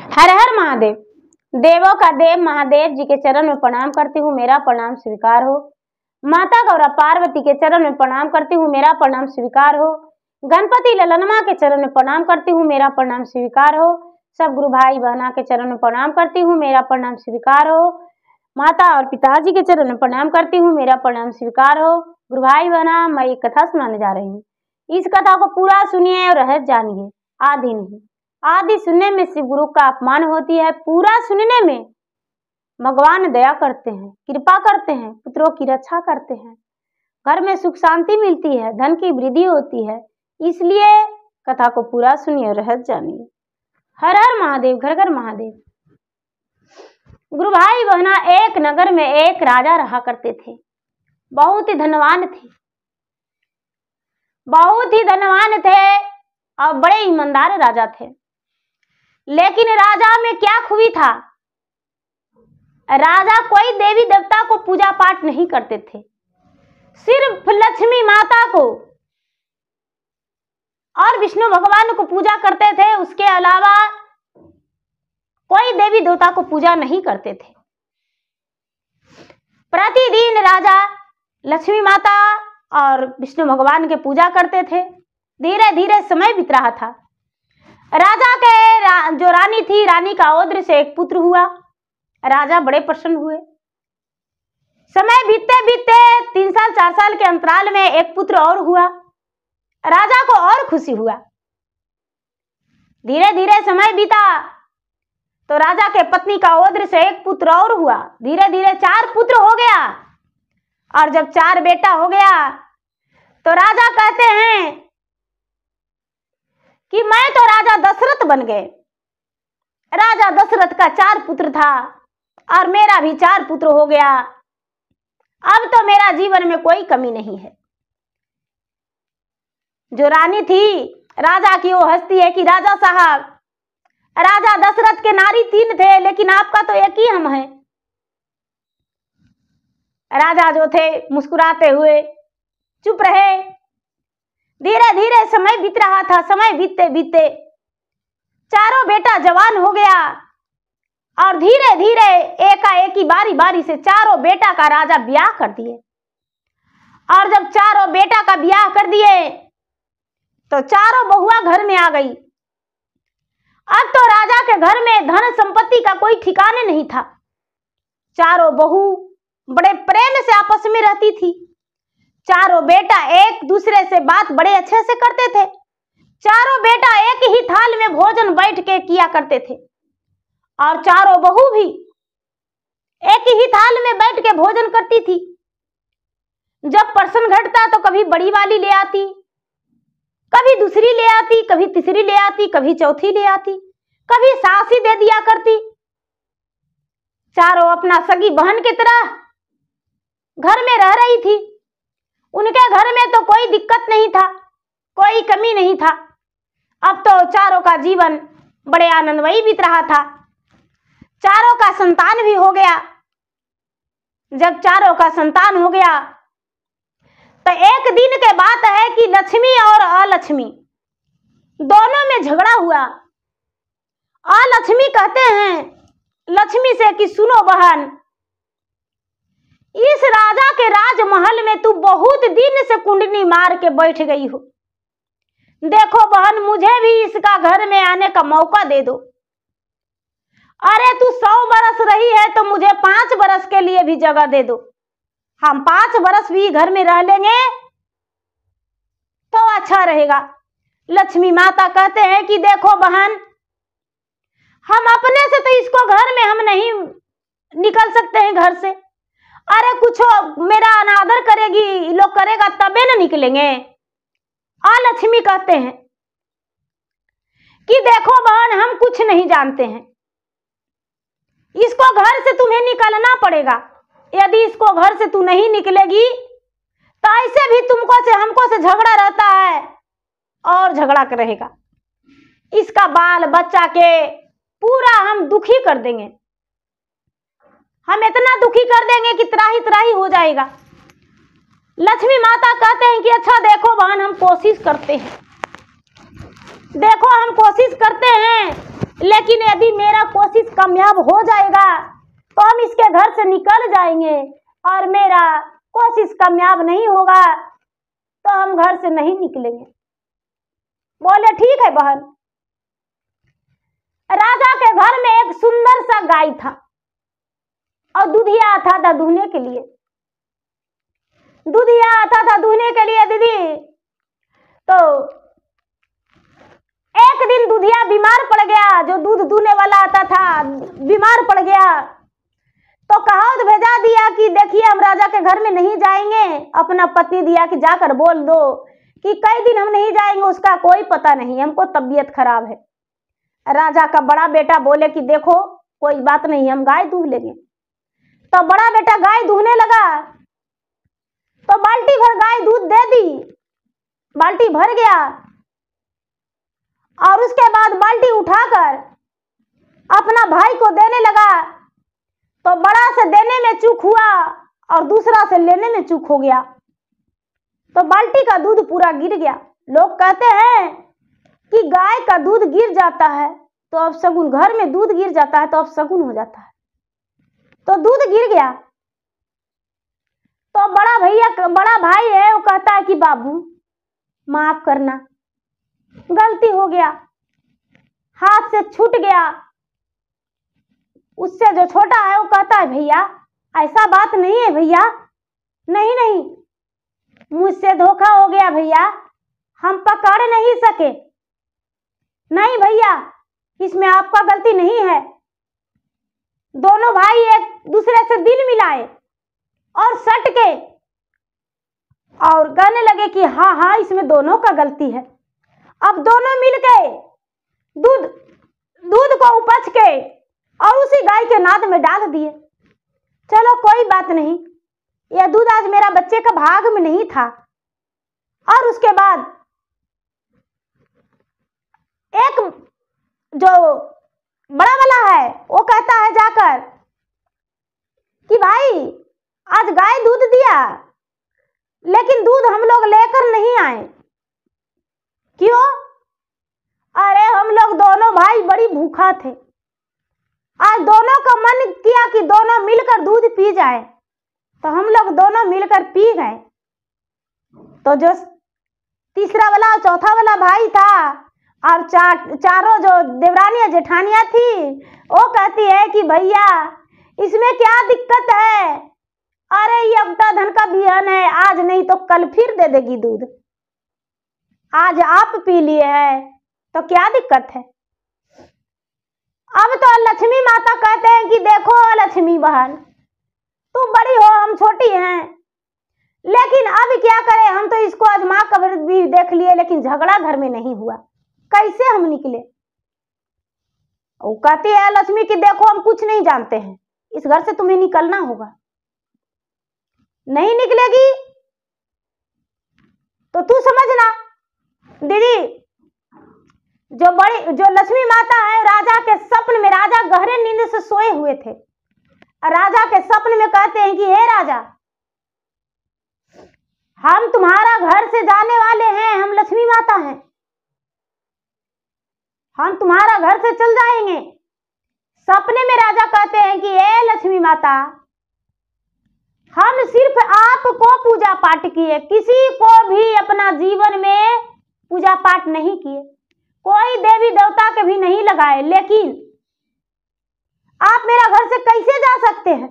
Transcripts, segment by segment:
हर हर महादेव। देवों का देव महादेव जी के चरण में प्रणाम करती हूँ, मेरा प्रणाम स्वीकार हो। माता गौरा पार्वती के चरण में प्रणाम करती हूँ, मेरा प्रणाम स्वीकार हो। गणपति ललनमा के चरण में प्रणाम करती हूँ, मेरा प्रणाम स्वीकार हो। सब गुरु भाई बहना के चरण में प्रणाम करती हूँ, मेरा प्रणाम स्वीकार हो। माता और पिताजी के चरण में प्रणाम करती हूँ, मेरा प्रणाम स्वीकार हो। गुरु भाई बहना, मैं एक कथा सुनाने जा रही हूँ। इस कथा को पूरा सुनिए और रहस्य जानिए, आदि नहीं। आदि सुनने में शिव गुरु का अपमान होती है, पूरा सुनने में भगवान दया करते हैं, कृपा करते हैं, पुत्रों की रक्षा करते हैं, घर में सुख शांति मिलती है, धन की वृद्धि होती है। इसलिए कथा को पूरा सुनिए और रहस्य जानिए। हर हर महादेव, घर घर महादेव। गुरु भाई बहना, एक नगर में एक राजा रहा करते थे। बहुत ही धनवान थे, बहुत ही धनवान थे और बड़े ईमानदार राजा थे। लेकिन राजा में क्या खूबी था, राजा कोई देवी देवता को पूजा पाठ नहीं करते थे, सिर्फ लक्ष्मी माता को और विष्णु भगवान को पूजा करते थे। उसके अलावा कोई देवी देवता को पूजा नहीं करते थे। प्रतिदिन राजा लक्ष्मी माता और विष्णु भगवान के पूजा करते थे। धीरे धीरे समय बीत रहा था। राजा के जो रानी थी, रानी का औद्र से एक पुत्र हुआ। राजा बड़े प्रसन्न हुए। समय बीतते बीतते 3 साल 4 साल के अंतराल में एक पुत्र और हुआ। राजा को और खुशी हुआ। धीरे धीरे समय बीता तो राजा के पत्नी का औद्र से एक पुत्र और हुआ। धीरे धीरे 4 पुत्र हो गया। और जब 4 बेटा हो गया तो राजा कहते हैं कि मैं तो राजा दशरथ बन गए। राजा दशरथ का 4 पुत्र था और मेरा भी 4 पुत्र हो गया। अब तो मेरा जीवन में कोई कमी नहीं है। जो रानी थी राजा की, वो हंसती है कि राजा साहब, राजा दशरथ के नारी 3 थे, लेकिन आपका तो एक ही हम है। राजा जो थे मुस्कुराते हुए चुप रहे। धीरे धीरे समय बीत रहा था। समय बीतते बीतते 4 बेटा जवान हो गया और धीरे धीरे एकाएक ही बारी बारी से 4 बेटा का राजा ब्याह कर दिए। और जब 4 बेटा का ब्याह कर दिए तो 4 बहुआ घर में आ गई। अब तो राजा के घर में धन संपत्ति का कोई ठिकाने नहीं था। 4 बहू बड़े प्रेम से आपस में रहती थी। 4 बेटा एक दूसरे से बात बड़े अच्छे से करते थे। 4 बेटा एक ही थाल में भोजन बैठ के किया करते थे और 4 बहू भी एक ही थाल में बैठ के भोजन करती थी। जब प्रसन्न घटता तो कभी बड़ी वाली ले आती, कभी दूसरी ले आती, कभी तीसरी ले आती, कभी चौथी ले आती, कभी सासी दे दिया करती। 4 अपना सगी बहन की तरह घर में रह रही थी। उनके घर में तो कोई दिक्कत नहीं था, कोई कमी नहीं था। अब तो 4 का जीवन बड़े आनंदमयी बीत रहा था। 4 का संतान भी हो गया। जब 4 का संतान हो गया तो एक दिन के बात है कि लक्ष्मी और अलक्ष्मी दोनों में झगड़ा हुआ। अलक्ष्मी कहते हैं लक्ष्मी से कि सुनो बहन, इस राजा के राजमहल में तू बहुत दिन से कुंडली मार के बैठ गई हो। देखो बहन, मुझे भी इसका घर में आने का मौका दे दो। अरे तू 100 बरस रही है तो मुझे 5 बरस के लिए भी जगह दे दो। हम 5 बरस भी घर में रह लेंगे तो अच्छा रहेगा। लक्ष्मी माता कहते हैं कि देखो बहन, हम अपने से तो इसको घर में हम नहीं निकल सकते हैं घर से। अरे कुछ मेरा अनादर करेगी, लोग करेगा तबे ना निकलेंगे। लक्ष्मी कहते हैं कि देखो बहन, हम कुछ नहीं जानते हैं, इसको घर से तुम्हें निकलना पड़ेगा। यदि इसको घर से तू नहीं निकलेगी तो ऐसे भी तुमको से हमको से झगड़ा रहता है और झगड़ा रहेगा। इसका बाल बच्चा के पूरा हम दुखी कर देंगे। हम इतना दुखी कर देंगे कि त्राही त्राही हो जाएगा। लक्ष्मी माता कहते हैं कि अच्छा देखो बहन, हम कोशिश करते हैं, देखो हम कोशिश करते हैं लेकिन यदि मेरा कोशिश कामयाब हो जाएगा तो हम इसके घर से निकल जाएंगे, और मेरा कोशिश कामयाब नहीं होगा तो हम घर से नहीं निकलेंगे। बोले ठीक है बहन। राजा के घर में एक सुंदर सा गाय था और दूधिया आता था दूहने के लिए। दूधिया आता था दूहने के लिए दीदी। तो एक दिन दूधिया बीमार पड़ गया, जो दूध दूहने वाला आता था बीमार पड़ गया। तो कहावत भेजा दिया कि देखिए हम राजा के घर में नहीं जाएंगे। अपना पत्नी दिया कि जाकर बोल दो कि कई दिन हम नहीं जाएंगे, उसका कोई पता नहीं, हमको तबीयत खराब है। राजा का बड़ा बेटा बोले कि देखो कोई बात नहीं, हम गाय दूह लेंगे। तो बड़ा बेटा गाय दूहने लगा तो बाल्टी भर गाय दूध दे दी, बाल्टी भर गया। और उसके बाद बाल्टी उठाकर अपना भाई को देने लगा। तो बड़ा से देने में चूक हुआ और दूसरा से लेने में चूक हो गया, तो बाल्टी का दूध पूरा गिर गया। लोग कहते हैं कि गाय का दूध गिर जाता है तो अब शगुन, घर में दूध गिर जाता है तो अब शगुन हो जाता है। तो दूध गिर गया तो बड़ा भाई है, वो कहता है कि बाबू माफ करना, गलती हो गया, हाथ से छूट गया। उससे जो छोटा है वो कहता है भैया ऐसा बात नहीं है भैया, नहीं नहीं मुझसे धोखा हो गया भैया, हम पकड़ नहीं सके। नहीं भैया इसमें आपका गलती नहीं है। दोनों भाई एक दूसरे से दिल मिलाए और सट के और कहने लगे कि हाँ हाँ इसमें दोनों का गलती है। अब दोनों मिलके दूध को उपच के और उसी गाय के नाद में डाल दिए। चलो कोई बात नहीं, यह दूध आज मेरा बच्चे का भाग में नहीं था। और उसके बाद एक जो बड़ा वाला है वो कहता है जाकर कि भाई आज गाय दूध दिया लेकिन दूध हम लोग लेकर नहीं आए। क्यों? अरे हम लोग दोनों भाई बड़ी भूखा थे, आज दोनों का मन किया कि दोनों मिलकर दूध पी जाए, तो हम लोग दोनों मिलकर पी गए। तो जो तीसरा वाला चौथा वाला भाई था और चारों जो देवरानियां जेठानियां थी वो कहती है कि भैया इसमें क्या दिक्कत है, अरे ये अबता धन का बिहन है, आज नहीं तो कल फिर दे देगी दूध, आज आप पी लिए हैं तो क्या दिक्कत है। अब तो लक्ष्मी माता कहते हैं कि देखो लक्ष्मी बहन तू बड़ी हो हम छोटी हैं, लेकिन अब क्या करें, हम तो इसको आजमा कर भी देख लिए लेकिन झगड़ा घर में नहीं हुआ, कैसे हम निकले। वो कहती है लक्ष्मी कि देखो हम कुछ नहीं जानते हैं, इस घर से तुम्हें निकलना होगा। नहीं निकलेगी तो तू समझना दीदी, जो लक्ष्मी माता है राजा के सपन में, राजा गहरे नींद से सोए हुए थे, राजा के सपन में कहते हैं कि हे राजा हम तुम्हारा घर से जाने वाले हैं, हम लक्ष्मी माता हैं, हम तुम्हारा घर से चल जाएंगे। सपने में राजा कहते हैं कि हे लक्ष्मी माता हम सिर्फ आपको पूजा पाठ किए, किसी को भी अपना जीवन में पूजा पाठ नहीं किए, कोई देवी देवता के भी नहीं लगाए, लेकिन आप मेरा घर से कैसे जा सकते हैं।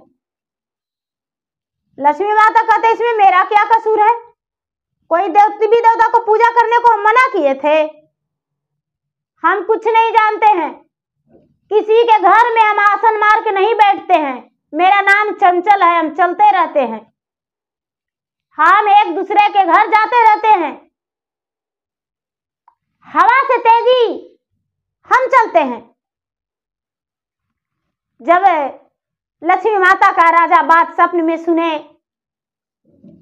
लक्ष्मी माता कहते इसमें मेरा क्या कसूर है, कोई देवी देवता को पूजा करने को हम मना किए थे, हम कुछ नहीं जानते हैं, किसी के घर में हम आसन मार के नहीं बैठते हैं, मेरा नाम चंचल है, हम चलते रहते हैं, हम एक दूसरे के घर जाते रहते हैं, हवा से तेजी हम चलते हैं। जब लक्ष्मी माता का राजा बात सपने में सुने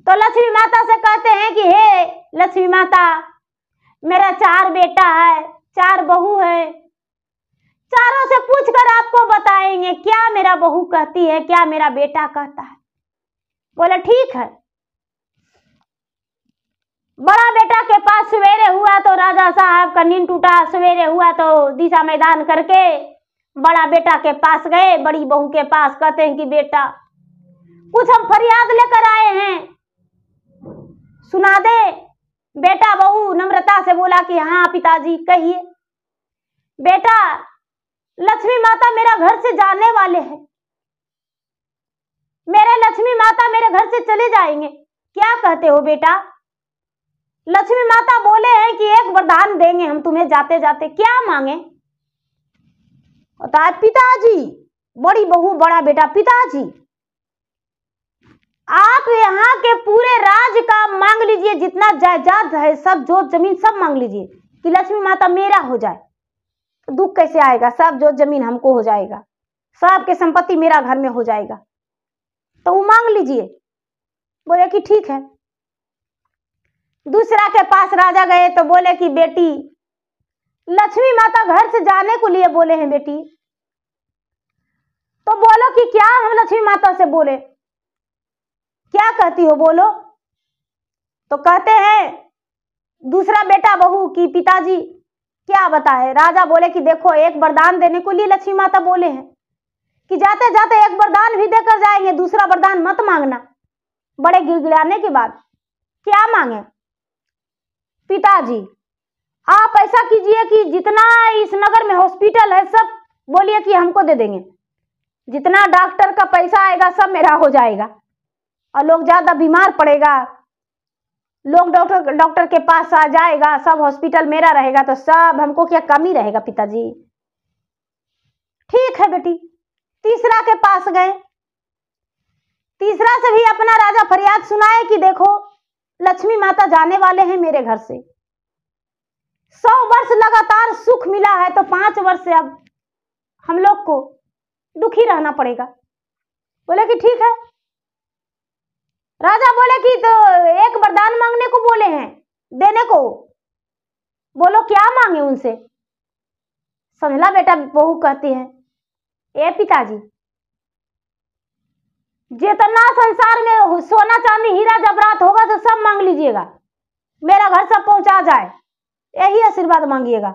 तो लक्ष्मी माता से कहते हैं कि हे लक्ष्मी माता मेरा 4 बेटा है, 4 बहू है, चारों से पूछकर आपको बताएंगे क्या मेरा बहू कहती है, क्या मेरा बेटा कहता है। बोले ठीक है। बड़ा बेटा के पास सवेरे हुआ तो राजा साहब का नींद टूटा। सवेरे हुआ तो दिशा मैदान करके बड़ा बेटा के पास गए, बड़ी बहू के पास, कहते हैं कि बेटा कुछ हम फरियाद लेकर आए हैं, सुना दे। बेटा बहू नम्रता से बोला कि हाँ पिताजी कहिए। बेटा लक्ष्मी माता मेरा घर से जाने वाले हैं, मेरे लक्ष्मी माता मेरे घर से चले जाएंगे। क्या कहते हो बेटा? लक्ष्मी माता बोले हैं कि एक वरदान देंगे हम तुम्हें जाते जाते। क्या मांगे? बता पिताजी। बड़ी बहू बड़ा बेटा, पिताजी आप यहाँ के पूरे राज का मांग लीजिए, जितना जायदाद है सब, जो जमीन सब मांग लीजिए कि लक्ष्मी माता मेरा हो जाए। तो दुख कैसे आएगा? सब जो जमीन हमको हो जाएगा, सबके संपत्ति मेरा घर में हो जाएगा, तो वो मांग लीजिए। बोले कि ठीक है। दूसरा के पास राजा गए तो बोले कि बेटी लक्ष्मी माता घर से जाने को लिए बोले हैं बेटी। तो बोलो कि क्या हम लक्ष्मी माता से बोले? क्या कहती हो बोलो? तो कहते हैं दूसरा बेटा बहू की पिताजी क्या बताए। राजा बोले कि देखो एक वरदान देने को लिए लक्ष्मी माता बोले हैं कि जाते जाते एक वरदान भी देकर जाएंगे, दूसरा वरदान मत मांगना। बड़े गिड़गिड़ाने के बाद क्या मांगे? पिताजी आप ऐसा कीजिए कि जितना इस नगर में हॉस्पिटल है सब बोलिए कि हमको दे देंगे, जितना डॉक्टर का पैसा आएगा सब मेरा हो जाएगा, और लोग ज्यादा बीमार पड़ेगा लोग डॉक्टर के पास आ जाएगा, सब हॉस्पिटल मेरा रहेगा, तो सब हमको क्या कमी रहेगा पिताजी? ठीक है बेटी। तीसरा के पास गए, तीसरा से भी अपना राजा फरियाद सुनाए कि देखो लक्ष्मी माता जाने वाले हैं मेरे घर से, 100 वर्ष लगातार सुख मिला है तो 5 वर्ष से अब हम लोग को दुखी रहना पड़ेगा। बोले कि ठीक है। राजा बोले कि तो एक वरदान मांगने को बोले हैं, देने को बोलो क्या मांगे उनसे। समझला बेटा बहू कहती है ए पिताजी जितना संसार में सोना चांदी हीरा जवाहरात होगा तो सब मांग लीजिएगा, मेरा घर सब पहुंचा जाए, यही आशीर्वाद मांगिएगा।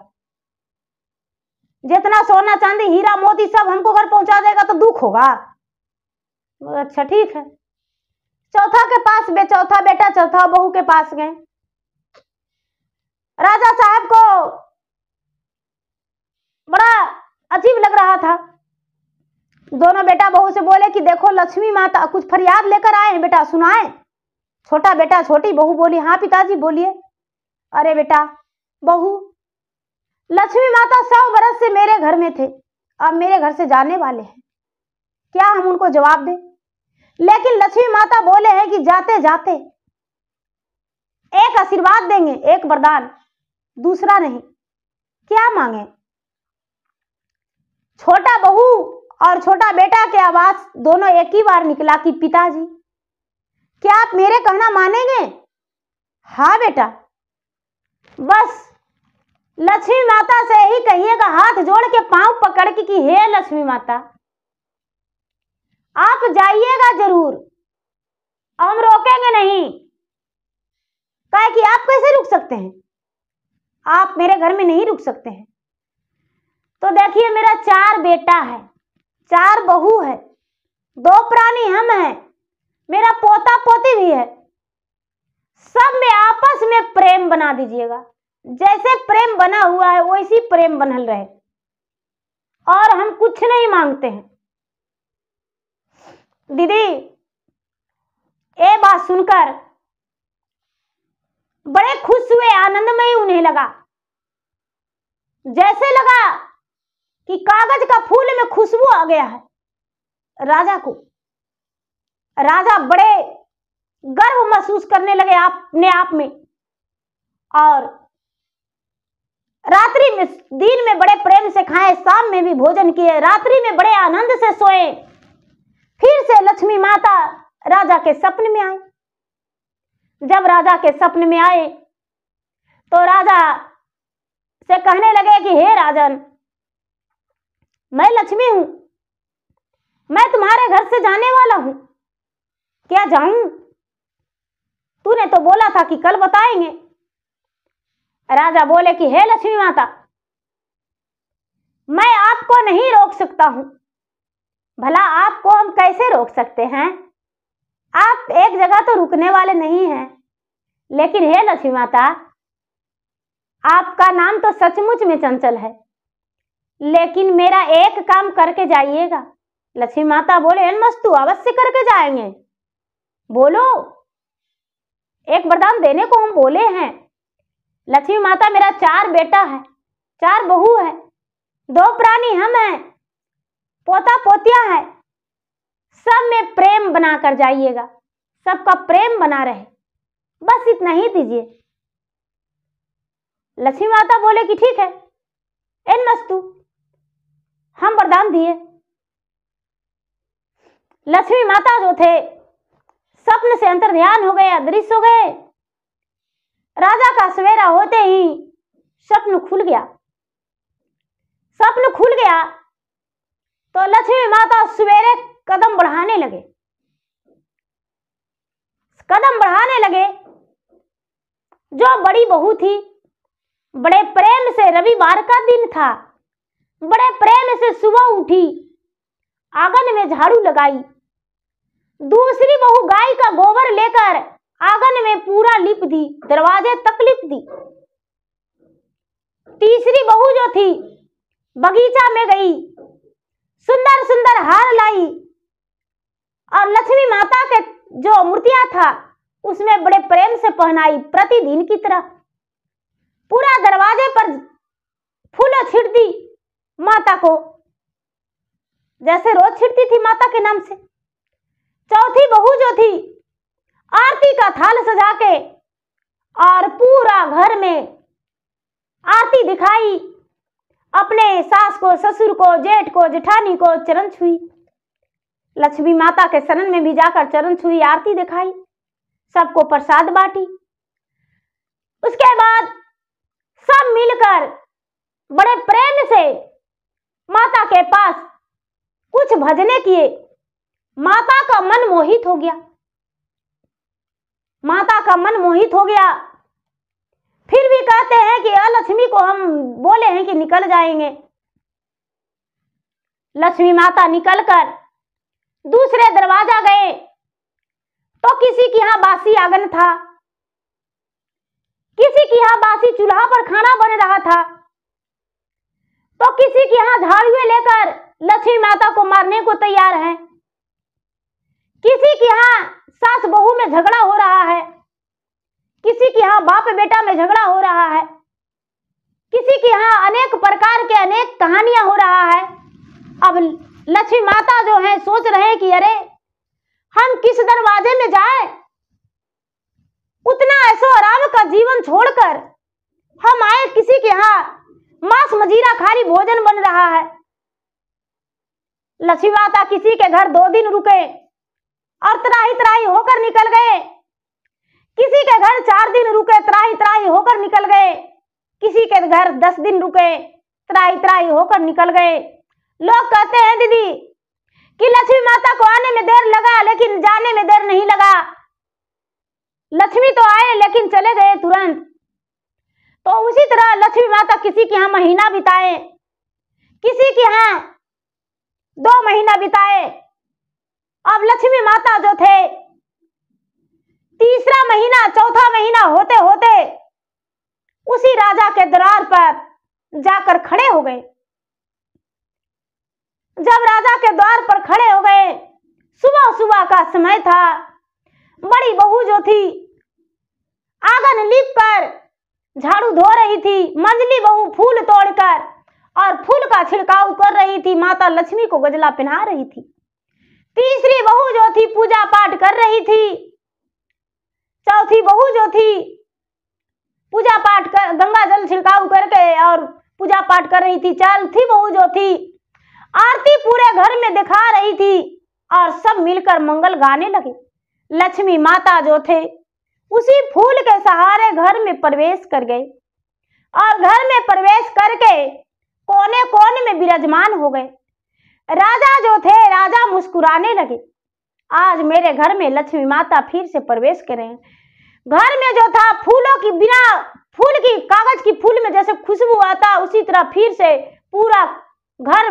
जितना सोना चांदी हीरा मोती सब हमको घर पहुंचा देगा तो दुख होगा। अच्छा ठीक है। चौथा के पास चौथा बेटा चौथा बहू के पास गए। राजा साहब को बड़ा अजीब लग रहा था। दोनों बेटा बहू से बोले कि देखो लक्ष्मी माता कुछ फरियाद लेकर आए हैं बेटा, सुनाए। छोटा बेटा छोटी बहू बोली हाँ पिताजी बोलिए। अरे बेटा बहू लक्ष्मी माता 100 बरस से मेरे घर में थे, अब मेरे घर से जाने वाले हैं, क्या हम उनको जवाब दें? लेकिन लक्ष्मी माता बोले हैं कि जाते जाते एक आशीर्वाद देंगे, एक वरदान, दूसरा नहीं। क्या मांगे? छोटा बहू और छोटा बेटा की आवाज दोनों एक ही बार निकला कि पिताजी क्या आप मेरे कहना मानेंगे? हाँ बेटा। बस लक्ष्मी माता से ही कहिएगा, हाथ जोड़ के पांव पकड़ के कि हे लक्ष्मी माता आप जाइएगा जरूर, हम रोकेंगे नहीं। कहे कि आप कैसे रुक सकते हैं, आप मेरे घर में नहीं रुक सकते हैं। तो देखिए मेरा 4 बेटा है, 4 बहू है, 2 प्राणी हम हैं, मेरा पोता पोती भी है, सब में आपस में प्रेम बना दीजिएगा। जैसे प्रेम बना हुआ है वैसी प्रेम बनल रहे, और हम कुछ नहीं मांगते हैं। दीदी ये बात सुनकर बड़े खुश हुए, आनंदमय उन्हें लगा, जैसे लगा कि कागज का फूल में खुशबू आ गया है राजा को। राजा बड़े गर्व महसूस करने लगे अपने आप में, और रात्रि में दिन में बड़े प्रेम से खाए, शाम में भी भोजन किए, रात्रि में बड़े आनंद से सोए। फिर से लक्ष्मी माता राजा के सपने में आई। जब राजा के सपने में आए तो राजा से कहने लगे कि हे राजन मैं लक्ष्मी हूं, मैं तुम्हारे घर से जाने वाला हूं, क्या जाऊं? तूने तो बोला था कि कल बताएंगे। राजा बोले कि हे लक्ष्मी माता, मैं आपको नहीं रोक सकता हूं। भला आपको हम कैसे रोक सकते हैं? आप एक जगह तो रुकने वाले नहीं हैं। लेकिन हे लक्ष्मी माता, आपका नाम तो सचमुच में चंचल है, लेकिन मेरा एक काम करके जाइएगा। लक्ष्मी माता बोले, नमस्तु, अवश्य करके जाएंगे। बोलो, एक वरदान देने को हम बोले हैं। लक्ष्मी माता, मेरा 4 बेटा है, 4 बहू है, 2 प्राणी हम हैं, पोता पोतियां है, सब में प्रेम बनाकर जाइएगा, सबका प्रेम बना रहे, बस इतना ही दीजिए। लक्ष्मी माता बोले कि ठीक है, एनमस्तु, हम वरदान दिए। लक्ष्मी माता जो थे स्वप्न से अंतर्ध्यान हो गए, अदृश्य हो गए। राजा का सवेरा होते ही स्वप्न खुल गया। स्वप्न खुल गया तो लक्ष्मी माता सवेरे कदम बढ़ाने लगे। कदम बढ़ाने लगे। जो बड़ी बहू थी, बड़े प्रेम से, रविवार का दिन था, बड़े प्रेम से सुबह उठी, आंगन में झाड़ू लगाई। दूसरी बहू गाय का गोबर लेकर आंगन में पूरा लिप दी, दरवाजे तक लिप दी। तीसरी बहू जो थी बगीचा में गई, सुंदर सुंदर हार लाई और लक्ष्मी माता के जो मूर्तियां था उसमें बड़े प्रेम से पहनाई। प्रतिदिन की तरह पूरा दरवाजे पर फूल छिड़ दी माता को, जैसे रोज छिड़ती थी माता के नाम से। चौथी बहू जो थी आरती का थाल सजा के और पूरा घर में आरती दिखाई। अपने सास को, ससुर को, जेठ को, जेठानी को चरण छुई। लक्ष्मी माता के शरण में भी जाकर चरण छुई, आरती दिखाई, सबको प्रसाद बांटी। उसके बाद सब मिलकर बड़े प्रेम से माता के पास कुछ भजने किए। माता का मन मोहित हो गया। माता का मन मोहित हो गया। फिर भी कहते हैं कि लक्ष्मी को हम बोले हैं कि निकल जाएंगे। लक्ष्मी माता निकलकर दूसरे दरवाजा गए तो किसी के यहां बासी आंगन था, किसी के यहां बासी चूल्हा पर खाना बन रहा था, तो किसी के यहां झाड़ुए लेकर लक्ष्मी माता को मारने को तैयार है। किसी के यहां सास बहू में झगड़ा हो रहा है, किसी के यहां बाप बेटा में झगड़ा हो रहा है, किसी के यहां अनेक प्रकार के अनेक कहानियां हो रहा है। अब लक्ष्मी माता जो है सोच रहे हैं कि अरे हम किस दरवाजे में जाएं, उतना ऐसो आराम का जीवन छोड़कर हम आए किसी के यहां मांस मजीरा खाली भोजन बन रहा है। लक्ष्मी माता किसी के घर 2 दिन रुके और त्राही त्राही होकर निकल गए। किसी के घर 4 दिन रुके, त्राही त्राही होकर निकल गए। किसी के घर 10 दिन रुके, त्राही त्राही होकर निकल गए। लोग कहते हैं दीदी कि लक्ष्मी माता को आने में देर लगा लेकिन जाने में देर नहीं लगा। लक्ष्मी तो आए लेकिन चले गए तुरंत। तो उसी तरह लक्ष्मी माता किसी के यहां महीना बिताए, किसी के यहां 2 महीना बिताए। अब लक्ष्मी माता जो थे तीसरा महीना, चौथा महीना होते होते उसी राजा के दरबार पर जाकर खड़े हो गए। जब राजा के द्वार पर खड़े हो गए, सुबह सुबह का समय था। बड़ी बहू जो थी आंगन लीप कर झाड़ू धो रही थी। मंझली बहू फूल तोड़कर और फूल का छिड़काव कर रही थी, माता लक्ष्मी को गजला पहना रही थी। तीसरी बहू जो थी पूजा पाठ कर रही थी। चौथी बहू जो थी पूजा पाठ कर, गंगा जल छिड़काव करके और पूजा पाठ कर रही थी। चौथी बहू जो थी आरती पूरे घर में दिखा रही थी और सब मिलकर मंगल गाने लगे। लक्ष्मी माता जो थे उसी फूल के सहारे घर में प्रवेश कर गए और घर में प्रवेश करके कोने कोने में विराजमान हो गए। राजा जो थे, राजा मुस्कुराने लगे, आज मेरे घर में लक्ष्मी माता फिर से प्रवेश करें। घर में जो था फूलों की, बिना फूल की, कागज की फूल में जैसे खुशबू आता उसी तरह फिर से पूरा घर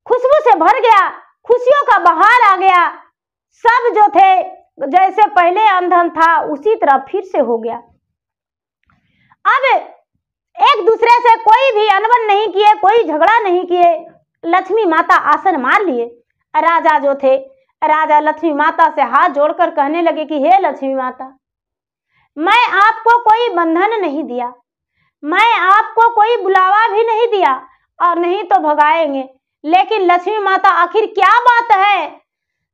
खुशबू से भर गया, खुशियों का बहार आ गया। सब जो थे जैसे पहले अंधन था उसी तरह फिर से हो गया। अब एक दूसरे से कोई भी अनबन नहीं किए, कोई झगड़ा नहीं किए। लक्ष्मी माता आसन मार लिए। राजा जो थे, राजा लक्ष्मी माता से हाथ जोड़कर कहने लगे कि हे लक्ष्मी माता, मैं आपको कोई बंधन नहीं दिया, मैं आपको कोई बुलावा भी नहीं दिया और नहीं तो भगाएंगे, लेकिन लक्ष्मी माता आखिर क्या बात है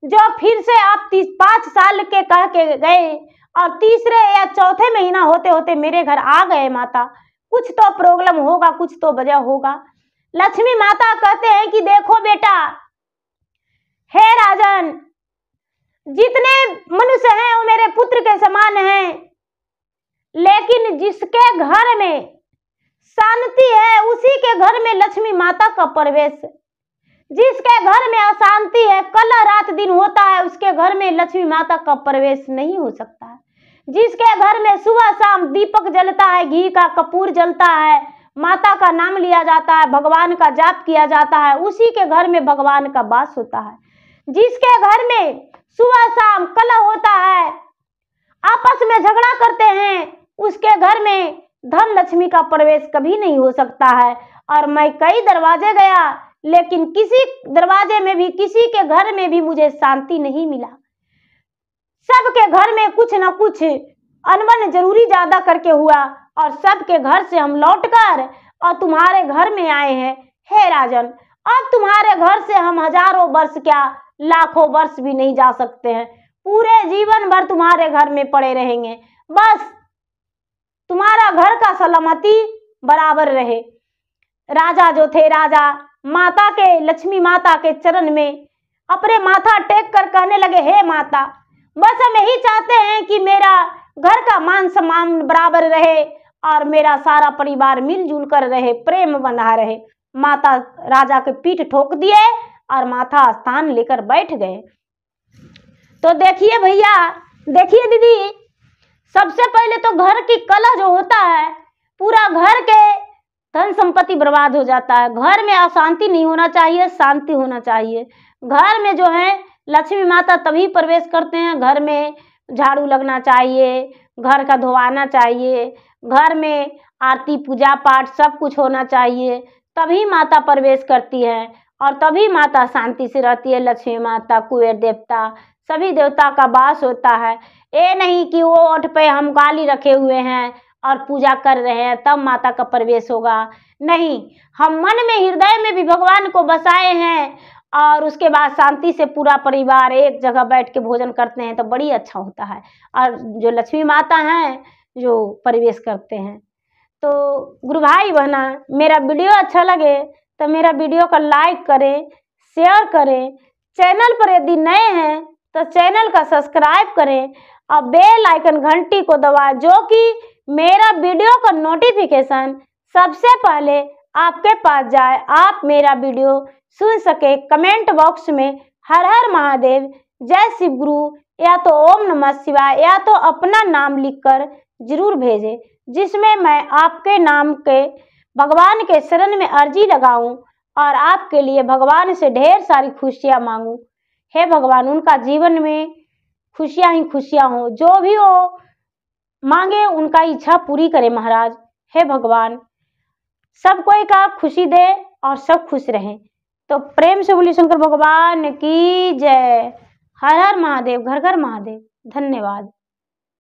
जो फिर से आप 5 साल के कह के गए और तीसरे या चौथे महीना होते होते मेरे घर आ गए। माता, कुछ तो प्रॉब्लम होगा, कुछ तो वजह होगा। लक्ष्मी माता कहते हैं कि देखो बेटा, हे राजन, जितने मनुष्य हैं वो मेरे पुत्र के समान हैं, लेकिन जिसके घर में शांति है उसी के घर में लक्ष्मी माता का प्रवेश। जिसके घर में अशांति है, कल रात दिन होता है, उसके घर में लक्ष्मी माता का प्रवेश नहीं हो सकता है। जिसके घर में सुबह शाम दीपक जलता है, घी का कपूर जलता है, माता का नाम लिया जाता है, भगवान का जाप किया जाता है, उसी के घर में भगवान का वास होता है। जिसके घर में सुबह शाम कलह होता है, आपस में झगड़ा करते हैं, उसके घर में धन लक्ष्मी का प्रवेश कभी नहीं हो सकता है। और मैं कई दरवाजे गया, लेकिन किसी दरवाजे में भी, किसी के घर में भी मुझे शांति नहीं मिला। सबके घर में कुछ न कुछ अनबन जरूरी ज्यादा करके हुआ और सबके घर से हम लौटकर और तुम्हारे घर में आए हैं। हे राजन, अब तुम्हारे घर से हम हजारों वर्ष क्या लाखों वर्ष भी नहीं जा सकते हैं, पूरे जीवन भर तुम्हारे घर में पड़े रहेंगे, बस तुम्हारा घर का सलामती बराबर रहे। राजा जो थे, राजा माता के, लक्ष्मी माता के चरण में अपने माथा टेक कर कहने लगे, हे माता, बस हम यही चाहते हैं कि मेरा घर का मान सम्मान बराबर रहे और मेरा सारा परिवार मिलजुल कर रहे, प्रेम बना रहे। माता राजा के पीठ ठोक दिए और माथा स्थान लेकर बैठ गए। तो देखिए भैया, देखिए दीदी, सबसे पहले तो घर की कलह जो होता है, पूरा घर के धन संपत्ति बर्बाद हो जाता है। घर में अशांति नहीं होना चाहिए, शांति होना चाहिए। घर में जो है लक्ष्मी माता तभी प्रवेश करते हैं, घर में झाड़ू लगना चाहिए, घर का धोआना चाहिए, घर में आरती पूजा पाठ सब कुछ होना चाहिए, तभी माता प्रवेश करती है और तभी माता शांति से रहती है। लक्ष्मी माता, कुबेर देवता, सभी देवता का वास होता है। ये नहीं कि वो ओठ पे हम गाली रखे हुए हैं और पूजा कर रहे हैं तब माता का प्रवेश होगा, नहीं, हम मन में, हृदय में भी भगवान को बसाए हैं और उसके बाद शांति से पूरा परिवार एक जगह बैठ के भोजन करते हैं तो बड़ी अच्छा होता है। और जो लक्ष्मी माता हैं जो प्रवेश करते हैं। तो गुरु भाई बहना, मेरा वीडियो अच्छा लगे तो मेरा वीडियो को लाइक करें, शेयर करें, चैनल पर यदि नए हैं तो चैनल का सब्सक्राइब करें और बेल आइकन घंटी को दबाएं, जो कि मेरा वीडियो का नोटिफिकेशन सबसे पहले आपके पास जाए, आप मेरा वीडियो सुन सके। कमेंट बॉक्स में हर हर महादेव, जय शिव गुरु या तो ओम नमः शिवाय या तो अपना नाम लिखकर जरूर भेजें, जिसमें मैं आपके नाम के भगवान के शरण में अर्जी लगाऊं और आपके लिए भगवान से ढेर सारी खुशियां मांगूं। हे भगवान, उनका जीवन में खुशियां ही खुशियां हो, जो भी वो मांगे उनका इच्छा पूरी करे महाराज। हे भगवान, सब कोई का खुशी दे और सब खुश रहें। तो प्रेम से बोलिए शंकर भगवान की जय। हर हर महादेव, घर घर महादेव। धन्यवाद।